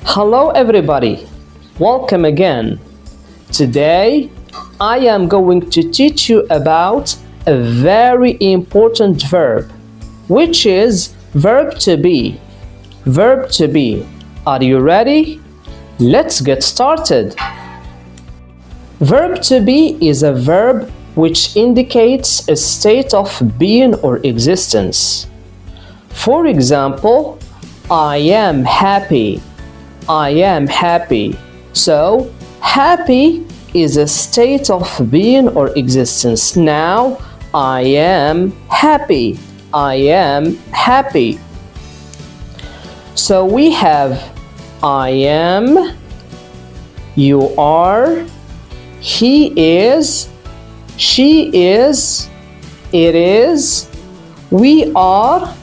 Hello everybody, welcome again. Today I am going to teach you about a very important verb, which is verb to be. Verb to be. Are you ready? Let's get started. Verb to be is a verb which indicates a state of being or existence. For example, I am happy. I am happy. So, happy is a state of being or existence. Now, I am happy. I am happy. So, we have I am, you are, he is, she is, it is, we are,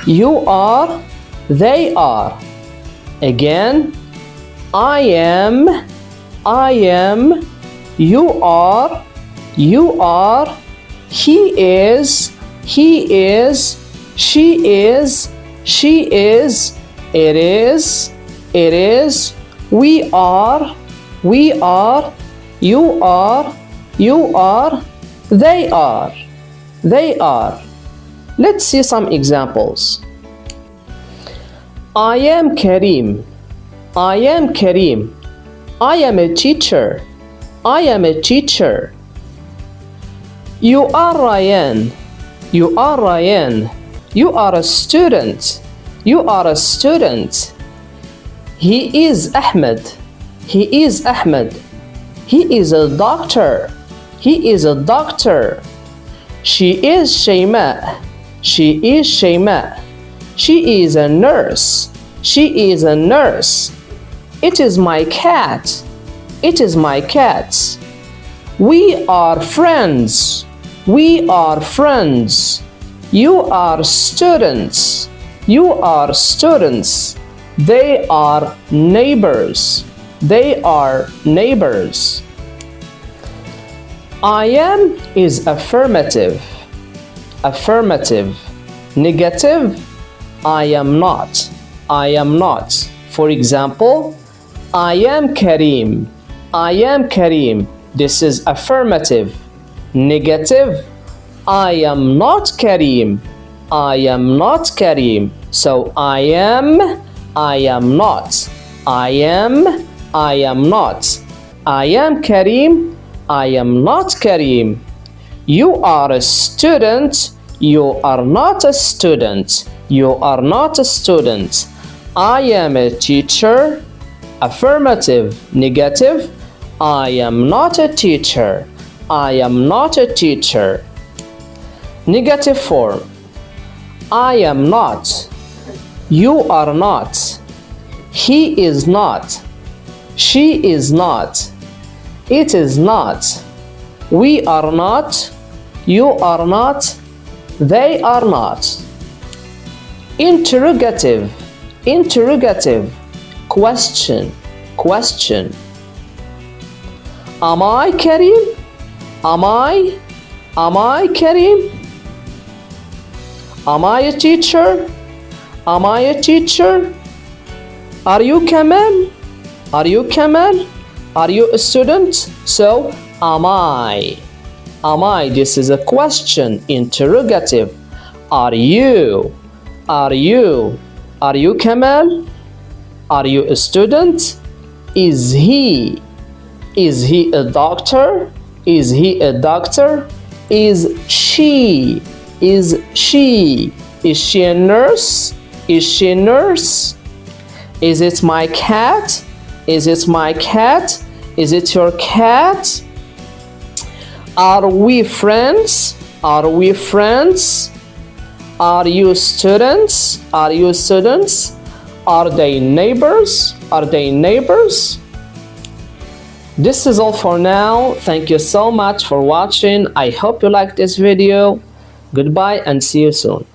you are, they are. Again, I am, you are, he is, she is, it is, we are, you are, they are. Let's see some examples. I am Karim. I am Karim. I am a teacher. I am a teacher. You are Ryan. You are Ryan. You are a student. You are a student. He is Ahmed. He is Ahmed. He is a doctor. He is a doctor. She is Shayma. She is Shayma. She is a nurse. She is a nurse. It is my cat. It is my cat. We are friends. We are friends. You are students. You are students. They are neighbors. They are neighbors. I am is affirmative. Affirmative. Negative, I am not. I am not. For example, I am Karim. I am Karim. This is affirmative. Negative, I am not Karim. I am not Karim. So I am not. I am, not. I am Karim. I am not Karim. You are a student. You are not a student. You are not a student. I am a teacher. Affirmative. Negative. I am not a teacher. I am not a teacher. Negative form. I am not. You are not. He is not. She is not. It is not. We are not. You are not. They are not. Interrogative. Interrogative. Question. Question. Am I Karim? Am I Karim? Am I a teacher? Am I a teacher? Are you Kamal? Are you Kamal? Are you a student? So, am I? Am I? This is a question. Interrogative. Are you? Are you? Are you Kamal? Are you a student? Is he? Is he a doctor? Is he a doctor? Is she? Is she? Is she a nurse? Is she a nurse? Is it my cat? Is it my cat? Is it your cat? Are we friends? Are we friends? Are you students? Are you students? Are they neighbors? Are they neighbors? This is all for now. Thank you so much for watching. I hope you liked this video. Goodbye and see you soon.